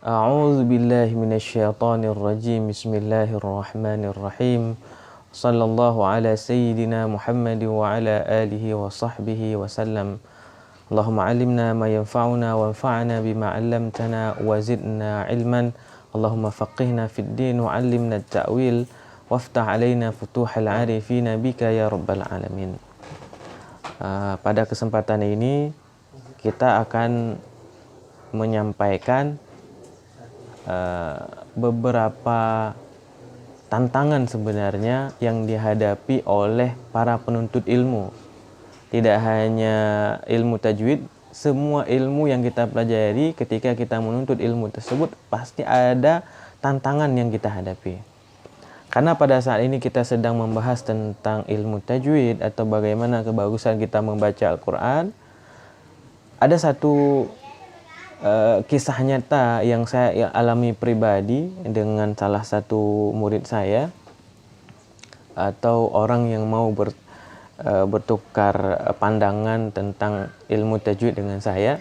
A'udzu billahi minasyaitonir rajim. Bismillahirrahmanirrahim. Sallallahu ala sayyidina Muhammad wa ala alihi wa sahbihi wa sallam. Allahumma 'allimna ma yanfa'una wanfa'na bima 'allamtana wa zidna 'ilman. Allahumma faqihna fid din wa 'allimna at-ta'wil waftah 'alaina futuhal 'arifina bika ya rabbal alamin. Pada kesempatan ini kita akan menyampaikan beberapa tantangan sebenarnya yang dihadapi oleh para penuntut ilmu. Tidak hanya ilmu tajwid, semua ilmu yang kita pelajari ketika kita menuntut ilmu tersebut pasti ada tantangan yang kita hadapi. Karena pada saat ini kita sedang membahas tentang ilmu tajwid atau bagaimana kebagusan kita membaca Al-Quran. Ada satu kisah nyata yang saya alami pribadi dengan salah satu murid saya atau orang yang mau bertukar pandangan tentang ilmu tajwid dengan saya.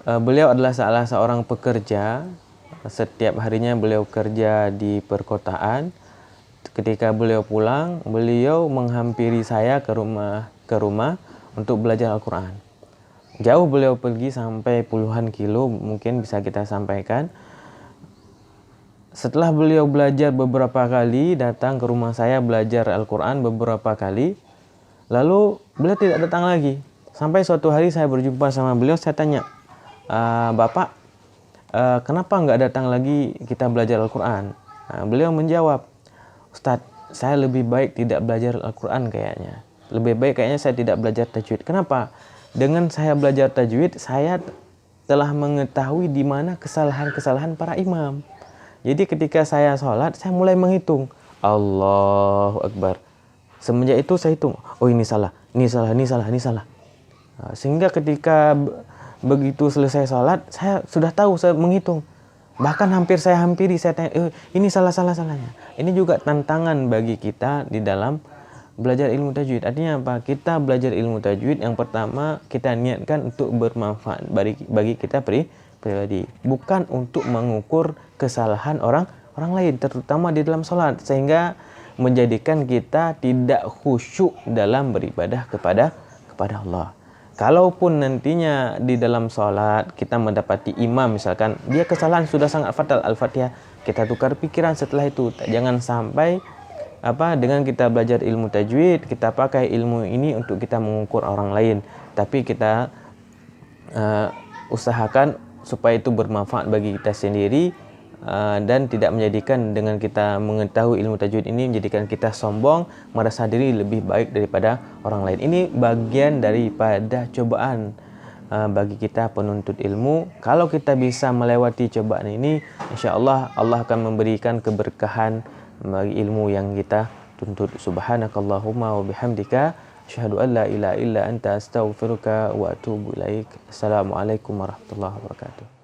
Beliau adalah salah seorang pekerja. Setiap harinya beliau kerja di perkotaan. Ketika beliau pulang, beliau menghampiri saya ke rumah untuk belajar Al-Quran. Jauh beliau pergi sampai puluhan kilo, mungkin bisa kita sampaikan. Setelah beliau belajar beberapa kali, datang ke rumah saya belajar Al-Quran beberapa kali, lalu beliau tidak datang lagi. Sampai suatu hari saya berjumpa sama beliau, saya tanya, Bapak, kenapa nggak datang lagi kita belajar Al-Quran? Beliau menjawab, Ustadz, saya lebih baik tidak belajar Al-Quran kayaknya. Lebih baik kayaknya saya tidak belajar tajwid. Kenapa? Dengan saya belajar tajwid, saya telah mengetahui di mana kesalahan-kesalahan para imam. Jadi ketika saya sholat, saya mulai menghitung. Allahu Akbar. Semenjak itu saya hitung. Oh ini salah, ini salah, ini salah, ini salah. Sehingga ketika begitu selesai sholat, saya sudah tahu, saya menghitung. Bahkan hampir saya hampiri, saya tanya, ini salah-salahnya. Ini juga tantangan bagi kita di dalam belajar ilmu tajwid. Artinya apa? Kita belajar ilmu tajwid, yang pertama kita niatkan untuk bermanfaat bagi kita pribadi, bukan untuk mengukur kesalahan orang lain, terutama di dalam sholat, sehingga menjadikan kita tidak khusyuk dalam beribadah kepada Allah. Kalaupun nantinya di dalam sholat kita mendapati imam misalkan dia kesalahan sudah sangat fatal Al-Fatihah, kita tukar pikiran setelah itu. Jangan sampai dengan kita belajar ilmu tajwid, kita pakai ilmu ini untuk kita mengukur orang lain, tapi kita usahakan supaya itu bermanfaat bagi kita sendiri, dan tidak menjadikan dengan kita mengetahui ilmu tajwid ini menjadikan kita sombong, merasa diri lebih baik daripada orang lain. Ini bagian daripada cobaan bagi kita penuntut ilmu. Kalau kita bisa melewati cobaan ini, insya Allah Allah akan memberikan keberkahan bagi ilmu yang kita tuntut. Subhanakallahumma wa bihamdika asyhadu an la ilaha illa anta astaghfiruka wa atubu ilaik. Assalamualaikum warahmatullahi wabarakatuh.